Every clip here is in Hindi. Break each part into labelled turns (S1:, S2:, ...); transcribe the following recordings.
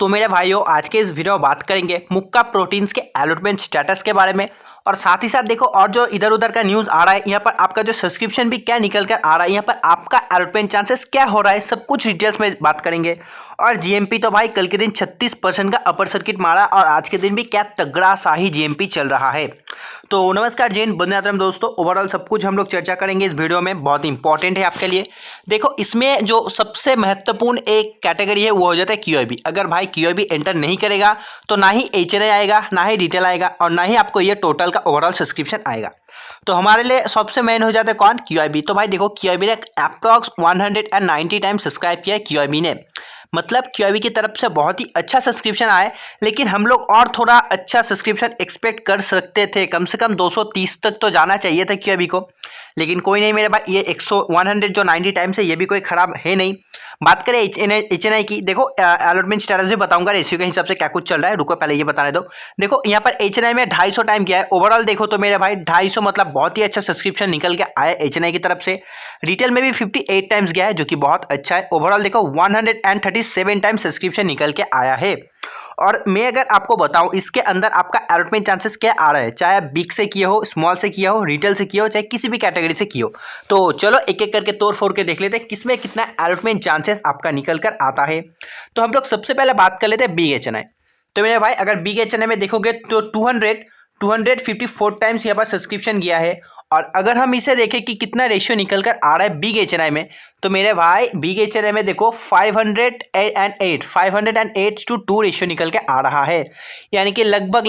S1: तो मेरे भाइयों आज के इस वीडियो में बात करेंगे मुक्का प्रोटीन्स के अलॉटमेंट स्टेटस के बारे में। और साथ ही साथ देखो और जो इधर उधर का न्यूज़ आ रहा है, यहाँ पर आपका जो सब्सक्रिप्शन भी क्या निकल कर आ रहा है, यहाँ पर आपका अलॉटमेंट चांसेस क्या हो रहा है, सब कुछ डिटेल्स में बात करेंगे। और जीएमपी तो भाई कल के दिन 36% का अपर सर्किट मारा और आज के दिन भी क्या तगड़ा सा ही जीएमपी चल रहा है। तो नमस्कार जैन बंदे मातरम दोस्तों, ओवरऑल सब कुछ हम लोग चर्चा करेंगे इस वीडियो में, बहुत इंपॉर्टेंट है आपके लिए। देखो इसमें जो सबसे महत्वपूर्ण एक कैटेगरी है वो हो जाता है क्यूआईबी। अगर भाई क्यूआईबी एंटर नहीं करेगा तो ना ही एचएनआई आएगा, ना ही रिटेल आएगा और ना ही आपको ये टोटल का ओवरऑल सब्सक्रिप्शन आएगा। तो हमारे लिए सबसे मेन हो जाता है कौन? क्यूआईबी। तो भाई देखो क्यूआईबी ने अप्रॉक्स 190 टाइम सब्सक्राइब किया है क्यूआईबी ने, मतलब क्यूआईबी की तरफ से बहुत ही अच्छा सब्सक्रिप्शन आया। लेकिन हम लोग और थोड़ा अच्छा सब्सक्रिप्शन एक्सपेक्ट कर सकते थे, कम से कम 230 तक तो जाना चाहिए था क्यूआईबी को। लेकिन कोई नहीं मेरे भाई, ये 100 जो 90 टाइम्स है ये भी कोई ख़राब है नहीं। बात करें एचएनआई की, देखो अलॉटमेंट स्टेटस भी बताऊंगा रेशियो के हिसाब से क्या कुछ चल रहा है, रुको पहले ये बताने दो। देखो यहाँ पर एचएनआई में 250 टाइम किया है। ओवरऑल देखो तो मेरे भाई 250 मतलब बहुत ही अच्छा सब्सक्रिप्शन निकल के आया एचएनआई की तरफ से। रिटेल में भी 58 टाइम्स गया है जो कि बहुत अच्छा है। ओवरऑल देखो 137 टाइम सब्सक्रिप्शन निकल के आया है। और मैं अगर आपको बताऊं इसके अंदर आपका अलॉटमेंट चांसेस क्या आ रहा है, चाहे आप बिग से किए हो, स्मॉल से किया हो, रिटेल से किया हो, चाहे किसी भी कैटेगरी से किए हो। तो चलो एक एक करके तोड़ फोड़ के देख लेते हैं किसमें कितना अलॉटमेंट चांसेस आपका निकल कर आता है। तो हम लोग सबसे पहले बात कर लेते हैं बिग एचएनआई। तो मेरे भाई अगर बिग एचएनआई में देखोगे तो 254 टाइम्स यहाँ पर सब्सक्रिप्शन गया है। और अगर हम इसे देखें कि कितना रेशियो निकल कर आ रहा है बिग एचएनआई में, तो मेरे भाई बिग एचएनआई में देखो 508:2 रेशियो निकल के आ रहा है। यानी कि लगभग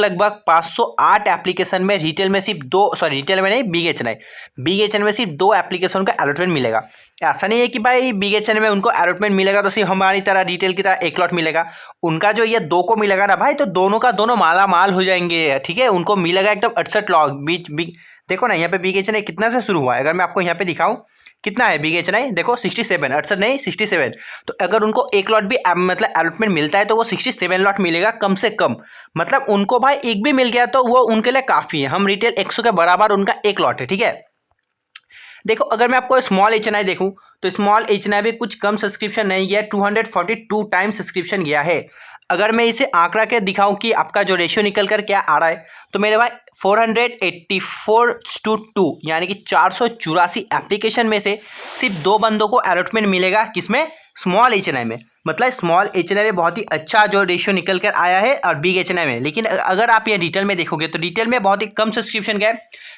S1: 508 एप्लीकेशन में रिटेल में सिर्फ दो, सॉरी रिटेल में नहीं, बिग एचएनआई में सिर्फ 2 एप्लीकेशन का अलॉटमेंट मिलेगा। ऐसा नहीं है कि भाई बिग एचएनआई में उनको अलॉटमेंट मिलेगा तो सिर्फ हमारी तरह रिटेल की तरह एक लॉट मिलेगा। उनका जो ये 2 को मिलेगा ना भाई, तो दोनों का दोनों माला माल हो जाएंगे, ठीक है। उनको मिलेगा एकदम 68 लॉट बीच बिग। देखो ना यहाँ पे बिग एचएनआई कितना से शुरू हुआ है, अगर मैं आपको यहाँ पे दिखाऊं कितना है बिग एचएनआई, देखो 67, 68 नहीं 67। तो अगर उनको एक लॉट भी मतलब अलॉटमेंट मिलता है तो वो 67 लॉट मिलेगा कम से कम। मतलब उनको भाई एक भी मिल गया तो वो उनके लिए काफ़ी है। हम रिटेल 100 के बराबर उनका एक लॉट है, ठीक है। देखो अगर मैं आपको स्मॉल एचएनआई देखूं तो स्मॉल एचएनआई भी कुछ कम सब्सक्रिप्शन नहीं गया, 242 टाइम सब्सक्रिप्शन गया है। अगर मैं इसे आंकड़ा के दिखाऊं कि आपका जो रेशियो निकल कर क्या आ रहा है, तो मेरे भाई 484:2 यानी कि 484 एप्लीकेशन में से सिर्फ 2 बंदों को अलॉटमेंट मिलेगा, किसमें? स्मॉल एचएनआई में। मतलब स्मॉल एचएनआई में बहुत ही अच्छा जो रेशियो निकल कर आया है और बिग एचएनआई में। लेकिन अगर आप ये रिटेल में देखोगे तो रिटेल में बहुत ही कम सब्सक्रिप्शन गया है,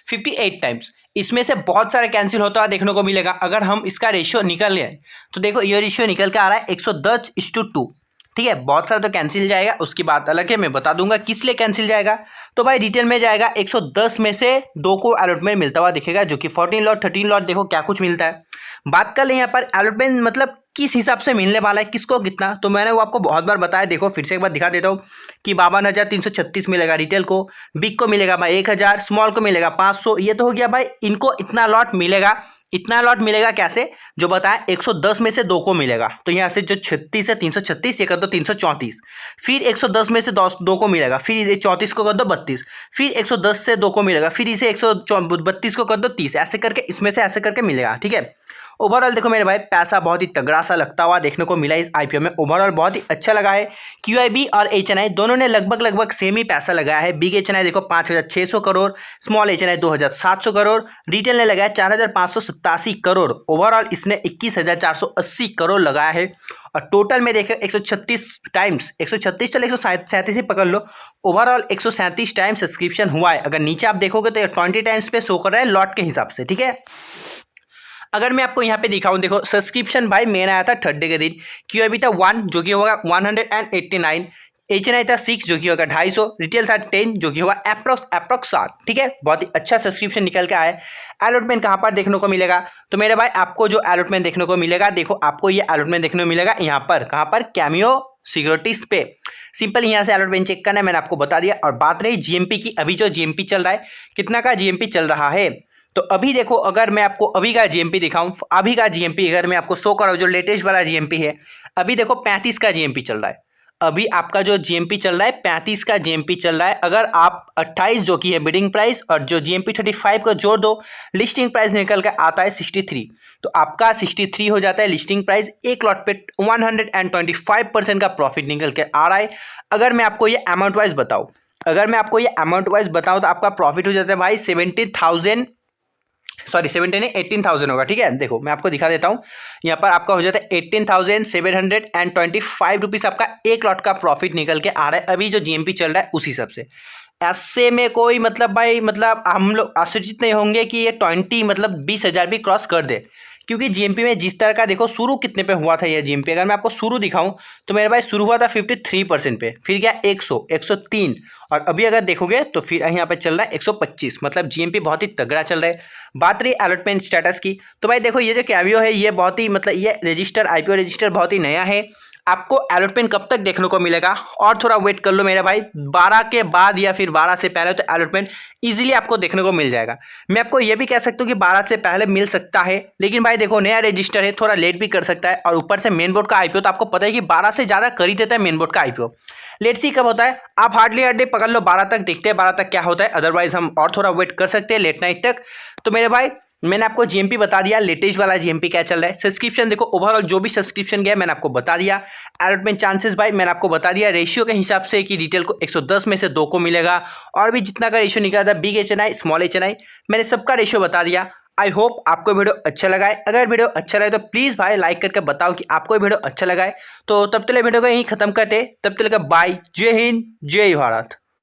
S1: 58 टाइम्स। इसमें से बहुत सारे कैंसिल होता हुआ देखने को मिलेगा। अगर हम इसका रेशियो निकल लें तो देखो ये रेशियो निकल के आ रहा है 110:2, ठीक है। बहुत सारा तो कैंसिल जाएगा, उसकी बात अलग है, मैं बता दूंगा किस लिए कैंसिल जाएगा। तो भाई रिटेल में जाएगा 110 में से 2 को अलॉटमेंट मिलता हुआ दिखेगा, जो कि 14 लॉट 13 लॉट देखो क्या कुछ मिलता है। बात कर ले यहाँ पर अलॉटमेंट मतलब किस हिसाब से मिलने वाला है, किसको कितना, तो मैंने वो आपको बहुत बार बताया। देखो फिर से एक बार दिखा देता हूँ कि 52,336 मिलेगा रिटेल को, बिग को मिलेगा भाई 1000, स्मॉल को मिलेगा 500। ये तो हो गया भाई इनको इतना लॉट मिलेगा। इतना लॉट मिलेगा कैसे, जो बताया 110 में से 2 को मिलेगा। तो यहाँ से जो 36 है 336, ये कर दो 334। फिर 110 में से 2 को मिलेगा, फिर इसे 34 को कर दो 32, फिर 110 से 2 को मिलेगा, फिर इसे 132 को कर दो 30, ऐसे करके इसमें से ऐसे करके मिलेगा, ठीक है। ओवरऑल देखो मेरे भाई पैसा बहुत ही तगड़ा सा लगता हुआ देखने को मिला इस आईपीओ में। ओवरऑल बहुत ही अच्छा लगा है। क्यूआईबी और एचएनआई दोनों ने लगभग सेम ही पैसा लगाया है। बिग एचएनआई देखो 5,600 crore, small HNI 2,700 crore, retail ने लगाया 4,587 करोड़। ओवरऑल इसने 21,480 करोड़ लगाया है। और टोटल में देखें 136 टाइम्स, 136 चलो 137 ही पकड़ लो, ओवरऑल 137 टाइम्स सब्सक्रिप्शन हुआ है। अगर नीचे आप देखोगे तो 20 टाइम्स पे शो कर रहा है लॉट के हिसाब से, ठीक है। अगर मैं आपको यहाँ पे दिखाऊं, देखो सब्सक्रिप्शन भाई मेन आया था थर्सडे के दिन, क्यूआईबी था 1 जो कि होगा 189, एचएनआई था 6 जो कि होगा 250, रिटेल था 10 जो कि होगा अप्रॉक्स 7, ठीक है। बहुत ही अच्छा सब्सक्रिप्शन निकल के आया है। अलॉटमेंट कहाँ पर देखने को मिलेगा, तो मेरे भाई आपको जो अलॉटमेंट देखने को मिलेगा, देखो आपको ये अलॉटमेंट देखने को मिलेगा यहाँ पर, कहाँ पर? कैमियो सिक्योरिटीज पे। सिंपल यहाँ से अलॉटमेंट चेक करना है, मैंने आपको बता दिया। और बात रही जीएमपी की, अभी जो जीएमपी चल रहा है, कितना का जीएमपी चल रहा है, तो अभी देखो अगर मैं आपको अभी का जीएमपी दिखाऊं, अभी का जीएमपी अगर मैं आपको शो कराऊं, जो लेटेस्ट वाला जीएमपी है, अभी देखो 35 का जीएमपी चल रहा है। अभी आपका जो जीएमपी चल रहा है 35 का जीएमपी चल रहा है। अगर आप 28 जो कि है बिडिंग प्राइस और जो जीएमपी 35 को जोड़ दो, लिस्टिंग प्राइस निकल कर आता है 63। तो आपका 63 हो जाता है लिस्टिंग प्राइस। एक लॉट पे 125% का प्रॉफिट निकल कर आ रहा है। अगर मैं आपको ये अमाउंट वाइज बताऊँ तो आपका प्रॉफिट हो जाता है भाई 18,000 होगा। ठीक है, देखो मैं आपको दिखा देता हूँ। यहाँ पर आपका हो जाता है 18,725 रुपीज़ आपका एक लॉट का प्रॉफिट निकल के आ रहा है अभी जो जीएमपी चल रहा है उस हिसाब से। ऐसे में कोई मतलब भाई मतलब हम लोग आश्चर्यचकित नहीं होंगे कि ये 20 भी क्रॉस कर दे, क्योंकि जीएमपी में जिस तरह का देखो शुरू कितने पे हुआ था ये जीएमपी। अगर मैं आपको शुरू दिखाऊं तो मेरे भाई शुरू हुआ था 53% पे, फिर गया 100, 103 और अभी अगर देखोगे तो फिर यहाँ पे चल रहा है 125। मतलब जीएमपी बहुत ही तगड़ा चल रहा है। बात रही अलॉटमेंट स्टेटस की, तो भाई देखो ये जो कैवियो है ये बहुत ही मतलब ये रजिस्टर आईपीओ रजिस्टर बहुत ही नया है। आपको अलॉटमेंट कब तक देखने को मिलेगा और थोड़ा वेट कर लो मेरे भाई, 12 के बाद या फिर 12 से पहले तो अलॉटमेंट इजीली आपको देखने को मिल जाएगा। मैं आपको ये भी कह सकता हूँ कि 12 से पहले मिल सकता है, लेकिन भाई देखो नया रजिस्टर है थोड़ा लेट भी कर सकता है। और ऊपर से मेन बोर्ड का आईपीओ तो आपको पता है कि 12 से ज़्यादा कर ही देता है मेन बोर्ड का आईपीओ। लेट सी कब होता है, आप हार्डली पकड़ लो 12 तक, देखते हैं 12 तक क्या होता है। अदरवाइज हम और थोड़ा वेट कर सकते हैं लेट नाइट तक। तो मेरे भाई मैंने आपको जीएमपी बता दिया, लेटेस्ट वाला जीएमपी क्या चल रहा है। सब्सक्रिप्शन देखो ओवरऑल जो भी सब्सक्रिप्शन गया मैंने आपको बता दिया। अलॉटमेंट चांसेस भाई मैंने आपको बता दिया रेशियो के हिसाब से कि रिटेल को 110 में से 2 को मिलेगा, और भी जितना का रेशियो निकला था बिग एचएनआई स्मॉल एचएनआई मैंने सबका रेशियो बता दिया। आई होप आपको वीडियो अच्छा लगा है। अगर वीडियो अच्छा लगे तो प्लीज़ भाई लाइक करके बताओ कि आपको वीडियो अच्छा लगा है। तो तब तक वीडियो को यहीं खत्म करते, तब तक बाय, जय हिंद जय भारत।